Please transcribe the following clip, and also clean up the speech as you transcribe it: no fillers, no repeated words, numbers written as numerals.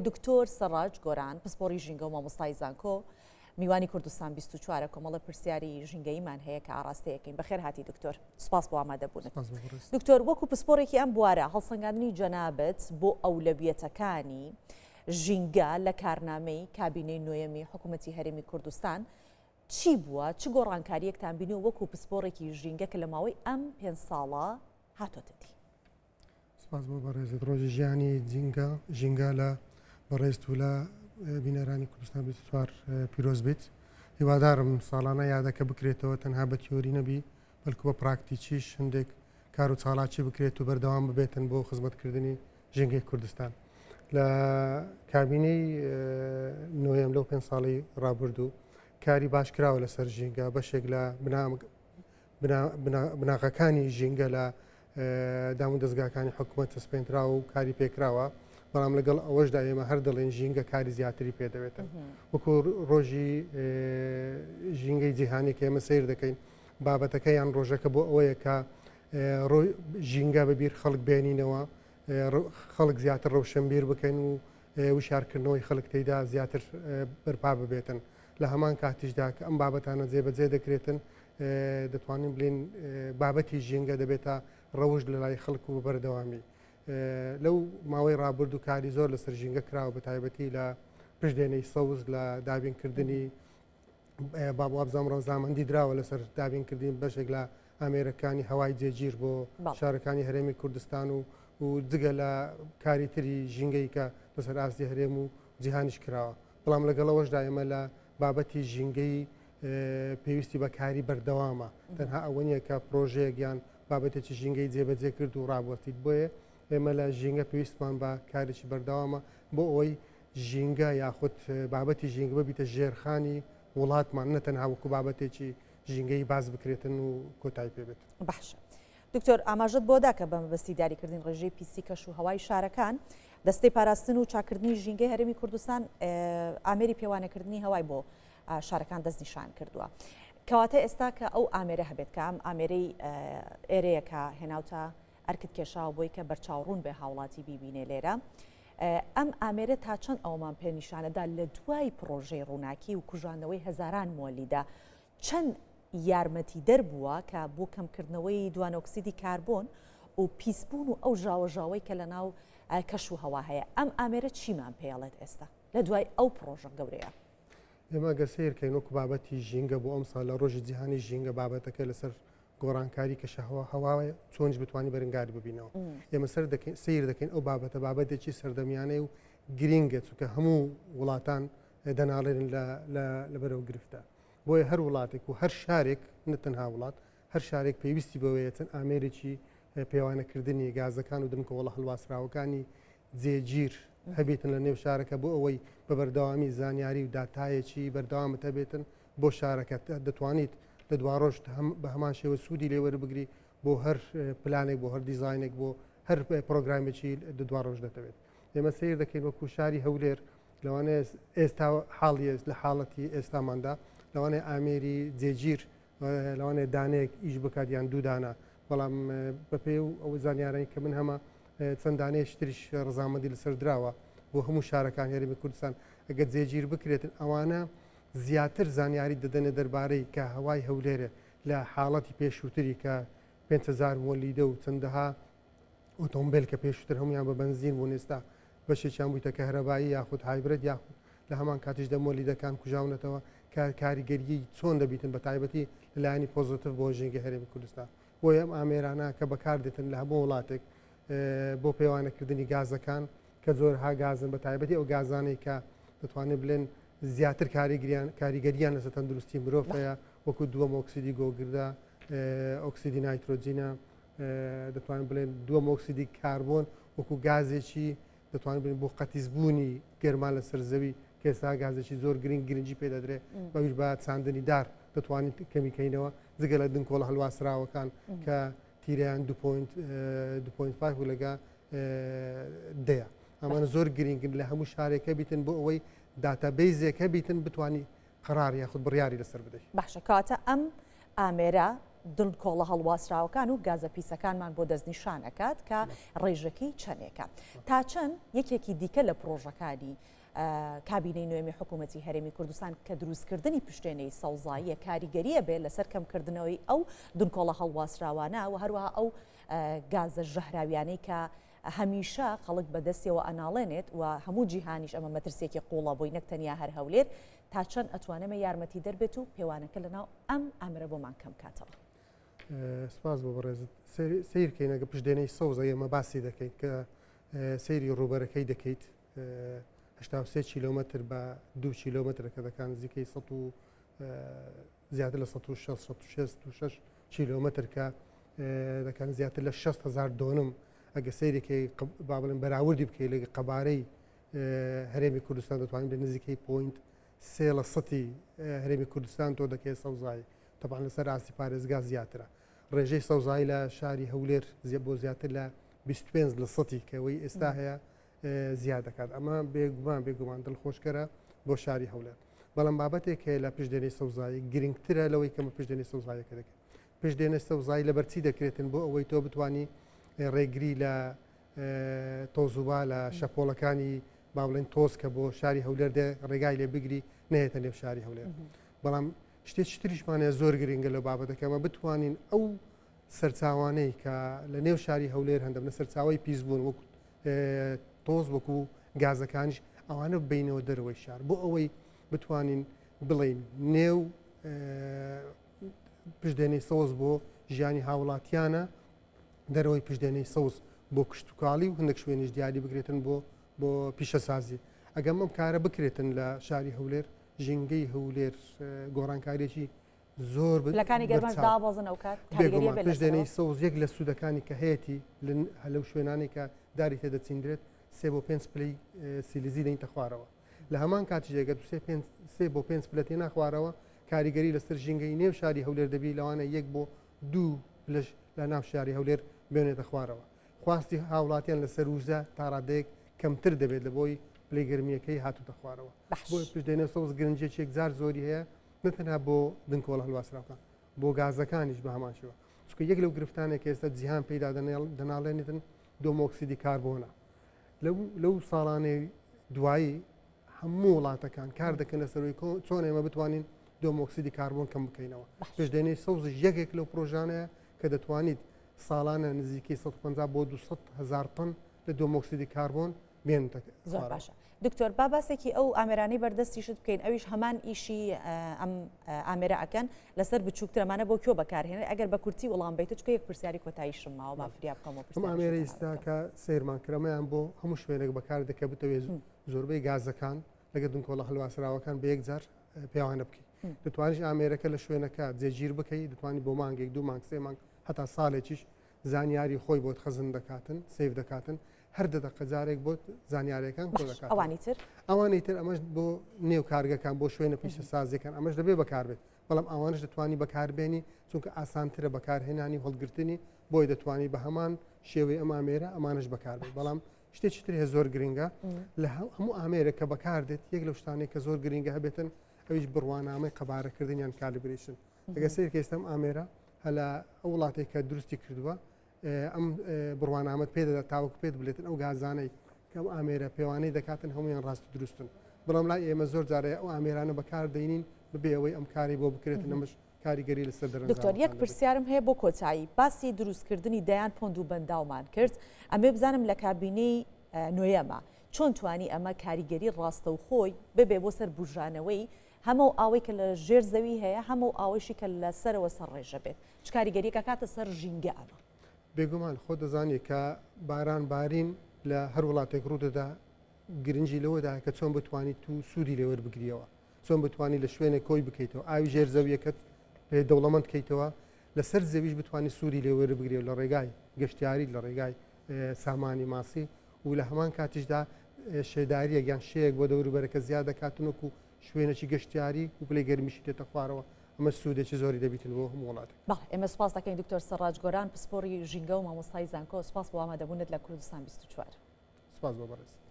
دکتۆر سەڕاج گۆران پسپۆڕی ژینگە و مامۆستای زانکۆ میوانی کوردستان 24 کۆمەڵە پرسیاری ژینگەیمان هەیە کە ئاراستەیەکەین بەخێر هاتی دکتۆر سپاس بۆ ئامادەبوون. دکتۆر وەکو پسپۆڕێکی ئەم بوارە هەڵسەنگاندنی جەنابەت بۆ ئەولەویەتەکانی ژینگە لە کارنامەی کابینەی نوێیەمی حکوومەتی هەرێمی کوردستان چی بووە؟ چ گۆڕانکاریەکتان بینی وەکو پسپۆڕێکی ژینگە کە لە ماوەی ئەم 5 ساڵە هاتۆتەتی؟ سپاس بۆ بەڕێزت ڕۆژی ژیانی ژینگە لە بەڕێست و لە بینەرانی کوردستان 24 پیرۆز بێت. هیوادارم ساڵانە یادەکە بکرێتەوە تەنها بە تیۆری نەبی بەڵکو بە پراکتیکیش هەندێک کار و چاڵاکی بکرێت و بەردەوام ببێتن بۆ خزمەتکردنی ژینگەی کوردستان. لە کابینەی نوێیەم لەو 5 ساڵی ڕابردوو کاری باش کراوە لەسەر ژینگە بەشێک لە بناغەکانی ژینگە لە دام و دەستگاکانی حکوومەت سپێنراوە و کاری پێکراوە، بەڵام لەگەڵ ئەوەشدا ئێمە هەر دەڵێن ژینگە کاری زیاتری پێدەوێتن. وەکو ڕۆژی ژینگەی جیهانی کە ئێمە سیر دەکەین بابەتەکەیان ڕۆژەکە بۆ ئەوەیە کە ژینگە بەبیر خەڵک بێنینەوە، خەڵک زیاتر ڕەوشەمبیر بکەین و وشارکردنەوەی خەڵک تێیدا زیاتر بەرپا ببێتن. لە هەمان کاتیشدا کە ئەم بابەتانە جێبەجێ دەکرێتن دەتوانین بڵین بابەتی ژینگە دەبێتە ڕەوش لە لای خەڵک و بەردەوامی. لەو ماوەی ڕابرد و کاری زۆر لەسەر ژینگە کراوە بە تایبەتی لە پشتێنەی سەوز لە دابینکردنی بابوابزام ڕەوزامەندی دراوە لەسەر دابینکردنی بەشێک لە ئامێرەکانی هەوای جێگیر بۆ شارەکانی هەرێمی کوردستان و جگە لە کاری تری ژینگەی کە لەسەر ئاستی هەرێم و جیهانیش کراوە. بەڵام لەگەڵەوەشدا ئێمە لە بابەتی ژینگەی پێویستی بە کاری بەردەوامە، تەنها ئەوە نییە کە پرۆژەیەک یان بابەتێکی ژینگەی جێبەجێ کرد و ڕابوەستیت. بۆیە ئێمە لە ژینگە پێویستمان بە کارێکی بەردەوامە بۆ ئەوەی ژینگە یاخود بابەتی ژینگە ببیتە ژێرخانی وڵاتمان، نەتەنها وەکو بابەتێکی ژینگەی باز بکرێتن و کۆتایی پێبێت. باشە دکتۆر، ئاماژەت بۆدا کە بە مەبەستی دیاریکردن ڕێژەی پیسی کەش و هەوای شارەکان دەستەی پاراستن و چاکردنی ژینگەی هەرێمی کوردستان ئامێری پێوانەکردنی هەوای بۆ شارەکان دەستنیشان کردووە. کەواتە ئێستا کە ئەو ئامێرە هەبێت کە ئەم ئامێرەی ئێرەیەکە هێناوتە ئەرکت کێشاوە بۆی کە بەرچاوڕوون بێ هاوڵاتی بیبینێ لێرە، ئەم ئامێرە تا چەند ئەومان پێنیشانەدا لە دوای پرۆژەی ڕووناکی و کوژانەوەی هەزاران مۆلیدا چەند یارمەتی دەربووە کە بۆ کەمکردنەوەی دوانۆکسیدی کاربۆن و پیسبوون و ئەو ژاوەژاوەی کە لە ناو کەش و هەوا هەیە. ئەم ئامێرە چیمان پێڵێت ئێستا لە دوای ئەو پرۆژە گەورەیە؟ ئێمە گەسیرکەین وەکو بابەتی ژینگە بۆ ئەم ساڵ لە ڕۆژی جیهانی ژینگە بابەتەکە لەسەر گۆڕانکاری کەشەهەوا هەواوە چۆنج بتوانانی بەرەنگاری ببینەوە. ئێمە سیر دەکەین ئەو بابەتە بابەتێکی سەردەمیانەی و گرینگە چونکە هەموو وڵاتان دەناڵێن لە بەرەو گرفتە. بۆیە هەر وڵاتێک و هەر شارێک نەتەنها وڵات هەر شارێک پێویستی بەوەیە چەند ئامێرێکی پێوانەکردنی گازەکان و دمکەوەڵە هەڵواسراوەکانی جێگیر هەبێتن لە نێو شارەکە بۆ ئەوەی بە بەردەوامی زانیاری و داتایەکی بەردەوامت هەبێتن بۆ شارەکە دەتوانیت لە دوا ڕۆژ بە هەمان شێوە سوودی لێوەربگری بۆ هەر پلانێک بۆ هەر دیزاینێک بۆ هەر پرۆگرامێکی دوا ڕۆژ دەتەوێت. ئێمە سیر دەکەین وەکو شاری هەولێر لەوانەیە ئێستا حاڵی لە حاڵەتی ئێستاماندا لەوانەیە ئامێری جێگیر لەوانەیە دانەیەک ئیش بکات یان دوودانە، بەڵام بەپێ و ئەو زانیارانی کە من هەمە چەند دانەیەش تریش ڕزامەندی لەسەر دراوە بۆ هەموو شارەکان هەرێمی کوردستان ئەگەر جێگیر بکرێتن ئەوانە زیاتر زانیاری دەدەنە دەربارەی کە هەوای هەولێرە لە حاڵەتی پێشووتری کە 5,000 مۆلیدە و چەندەها ئۆتۆمبیل کە پێشووتر هەمویان بە بەنزین بوون ئێستا بەشێکیان بوویتە کەهرەبایی یاخود هایبرد یاخود لە هەمان کاتیشدا مۆلیدەکان کوژاونەتەوە کاریگەریی چۆن دەبیتن بە تایبەتی لەلایانی پۆزیتیڤ بۆ ژینگە هەرێمی کوردستان. بۆیە ئەم ئامێرانە کە بەکار دێتن لە هەموو وڵاتێک بۆ پەیوانەکردنی گازەکان کە زۆر ها گازن بە تایبەتی ئەو گازانەی کە دەتوانێت بڵێن زیاتر کاریگەریان لەسەر تەندروستی مرۆڤەیە وەکو دووەم ئۆکسیدی گۆگردا، ئۆکسیدی نایترۆجینە، دەتوانین بڵێن دووەم ئۆکسیدی کاربۆن وەکو گازێکی دەتوانین بڵێن بۆ قەتیزبوونی گەرمان لەسەر زەوی کە ئێستا گازێکی زۆر گرنگی پێدەدرێت بەویش بە چاندنی دار دەتوانین کەمیکەینەوە جگە لە دنکۆڵە هەڵواسراوەکان کە تیریان 2.5 و لەگە دەیە. ئەمانە زۆر گرنگن لە هەموو شارێکە بیتن بۆ ئەوەی داتابیزێکە بیتن بتوانی قەرار یاخود بڕیاری لەسەر بدەیت. باشە کاتە ئەم ئامێرە دڵکۆڵە هەڵواسراوەکان و گازە پیسەکانمان بۆ دەستنیشانەکات کە ڕێژەکەی چەندێکە تا چەند یەکێکی دیکە لە پرۆژەکانی کابینەی نوێمی حکوومەتی هەرێمی کوردستان کە دروستکردنی پشتێنەی سەوزاییە کاریگەریە بێت لەسەر کەمکردنەوەی ئەو دڵکۆڵە هەڵواسراوانە و هەروەها ئەو گازە ژەهراویانەی کە هەمیشە خەڵک بەدەستیەوە ئەناڵێنێت و هەموو جیهانیش ئەمە مەترسێکی قوڵە بۆی نەک تەنیا هەر هەولێر تا چەند ئەتوانێمە یارمەتی دەربێت و پێوانەکە لەناو ئەم ئامرە بۆمان کەم کاتەوە. سپاس بۆ بەڕێزت سیرکەینەگە پشتێنەی سەوزە ئێمە باسی دەکەیت کە سەیری ڕوبەرەکەی دەکەیت 83 کیلومتر بە 2 کیلومترەکە دەکان نزیکەی زیاتر لە 166 کیلومتر کە دەکان زیاتر لە 6,000 دۆنم ئەگە سیرێکی با بڵێن بەراوردی بکەیت لە قەبارەی هەرێمی کوردستان دەتوانین بە نزیکەی پوینت 3% هەرێمی کوردستان تۆ دەکەێت سەوزایی تەبان لەسەر ئاستی پارێزگا زیاترە ڕێژەی سەوزایی لە شاری هەولێر بۆ زیاتر لە 25% کەوەی ئێستا هەیە زیاد دەکات ئەمە بێگومان دڵخۆشکەرە بۆ شاری هەولێر بەڵام بابەتێک هەیە لە پشتێنەی سەوزایی گرنگترە لەوەی کەمە پشتێنەی سەوزاییەکە دەکەێت پشتێنە سەوزایی لەبەرچی دەکرێتن بۆ ئەوەی تۆ بتانی ڕێگری لە تۆزوبا لە شەپۆڵەکانی با بڵێن تۆز کە بۆ شاری هەولێر ڕێگای لێ بگری نهێتە نێو شاری هەولێر بەڵام شتێکی تریشمانە زۆر گرنگە لە بابەتەکەمە بتوانین ئەو سەرچاوانەی کە لە نێو شاری هەولێر هەندەم لە سەرچاوی پیسبوون وەکو تۆز وەکو گازەکانیش ئەوانە بینەوە دەرەوەی شار بۆ ئەوەی بتوانین بڵین نێو پشتێنەی سەوز بۆ ژیانی هاوڵاتیانە دەرەوەی پشتێنەی سەوز بۆ کشتتوکاڵی و هەندێک شوێنیش دیاری بگرێتن بۆ پیشەسازی ئەگەم ئەم کارە بکرێتن لە شاری هەولێر ژینگەی هەولێر گۆڕانکاریێکی زۆر لەکانی گەرمەش دابەزن ئەو کات پشتێنەی سەوز یەک لە سوودەکانی کە هەیەی لەو شوێنانی کە داری تێدەچیندرێت 3 بۆ 5 پلەی سیلیزی دەینتە خوارەوە لە هەمان کاتیژێگە 3 بۆ 5 پلەتی ناخوارەوە کاریگەری لەسەر ژینگەی نێو شاری هەولێر دەبی لەوانە 1 بۆ 2 پلەش لە ناو شاری هەولێر بێنێتە خوارەوە خواستی هاوڵاتیان لەسەر وزە تا ڕادەیەک کەمتر دەبێت لە بۆی پلەی گەرمیەکەی هاتوتە خوارەوە بۆی پشتێنە سەوز گرنجێکێک زار زۆری هەیە نەتەنها بۆ دنکۆڵە هەڵواسراوەکان بۆ گازەکانیش بە هەماشەوە چونکە یەک لەو گرفتانێک ئێستا جیهان پێدا دەناڵێنێتن دۆمۆکسیدی کاربۆنە لەو ساڵانەی دوایی هەموو وڵاتەکان کار دەکەن لەسەرەوەی چۆن ئێمە بتوانین دۆمۆکسیدی کاربۆن کەم بکەینەوە پشتێنەی سەوزش یەکێک لەو پرۆژانەیە کە دەتوانیت ساڵانە نزیکەی 150 بۆ 200,000 تن لە دۆمۆکسیدی کاربۆن بێنێتە زۆر باشە دکتۆر باباسێکی ئەو ئامێرانەی بەردەستیشت بکەین ئەویش هەمان ئیشی ئەم ئامێرە ئەکەن لەسەر بچووکترەمانە بۆ کێ بەکارهێنێت ئەگەر بە کورتی وەڵام بیت چکە یەک پرسیاری کۆتاییشم ماوە بافریا بکەمەوە ئامێرە ئێستاکە سیرمان کرەمەیان بۆ هەموو شوێنێک بەکار دەکە بتەوێت زۆربەی گازەکان لەگە دنکۆڵە هەڵواسراوەکان بە یەکجار پێوانە بکەیت دەتوانیش ئامێرەکە لە شوێنەکە جێگیر بکەیت دەتوانانی بۆ مانگێک 2 مانگ 3 مانگ هەتا ساڵێکیش زانیاری خۆی بۆت خەزم دەکاتن سیف دەکاتن هەر دەدەقە جارێک بۆ زانیاریەکان کۆ دەکات ئەوانی تر ئەمەش بۆ نێو کارگەکان بۆ شوێنە پیشەسازیەکان ئەمەش دەبێ بەکاربێت بەڵام ئەوانش دەتوانی بەکاربێنی چونکە ئاسانترە بەکارهێنانی هەڵگرتنی بۆی دەتوانی بە هەمان شێوەی ئەم ئامێرە ئەمانش بەکاربێت بەڵام شتێکی تر هەیە زۆر گرنگە لە هەموو ئامێرە کە بەکاردێت یەک لەو شتانەی کە زۆر گرنگە هەبێتن ئەویش بڕوانامەی قەبارەکردنیان کالیبرێشن ئەگە سەیرکە ئێستام ئامێرە هەلا ئەو وڵاتێک کە دروستی کردووە ئەم بڕوانامەت پێدەدا تاوەکو پێت بلێتن ئەو گازانەی کە ئەو ئامێرە پێوانەی دەکاتن هەمویان ڕاست دروستن بەڵام لای ئێمە زۆر جارەیە ئەو ئامێرانە بەکار دەینین ببێ ئەوەی ئەم کاری بۆ بکرێت نەمەش کاریگەری لەسەر دەرەنجام دکتۆر یەک پرسیارم هەیە بۆ کۆچایی باسی دروستکردنی دەیان پۆند و بەنداومان کرد ئەمێ بزانم لە کابینەی نوێیەمە چۆن توانی ئەمە کاریگەری ڕاستە و خۆی ببێ بۆ سەر بژانەوەی هەموو ئاوەی کە لە ژێر زەوی هەیە هەموو ئاوەشی کە لە سەرەوە سەر ڕێژە بێت چ کاریگەریەکە کاتە سەر ژینگە ئەمە بێگومان خۆ دەزانێت کە باران بارین لە هەر وڵاتێک ڕوودەدا گرنگی لەوەدا کە چۆن بتوانیت تو سوودی لێوە بگریەوە چۆن بتوانانی لە شوێنێک کۆی بکەیتەوە ئاوی ژێر زەویەکەت پێ دەوڵەمەند کەیتەوە لەسەر زەویش بتوانانی سوودی لێوە بگریەوە لە ڕێگای گەشتیاری لە ڕێگای سامانی ماسی و لە هەمان کاتیشدا شێداریە گیان شەیەک بۆ دەوروبەرەکە زیاد دەکاتنەوەکو شوێنێکی گەشتیاری و پلەی گەرمیشی دێتە خوارەوە ئەمە سوودێکی زۆری دەبیتن بۆ هەموو وڵاتێک. ئێمە سپاس دەکەین دکتۆر سەڕاج گۆران پسپۆڕی ژینگە و مامۆستای زانکۆ سپاس بۆ ئامادەبوونت لە کوردستان 24. سپاس بۆ بەڕێز.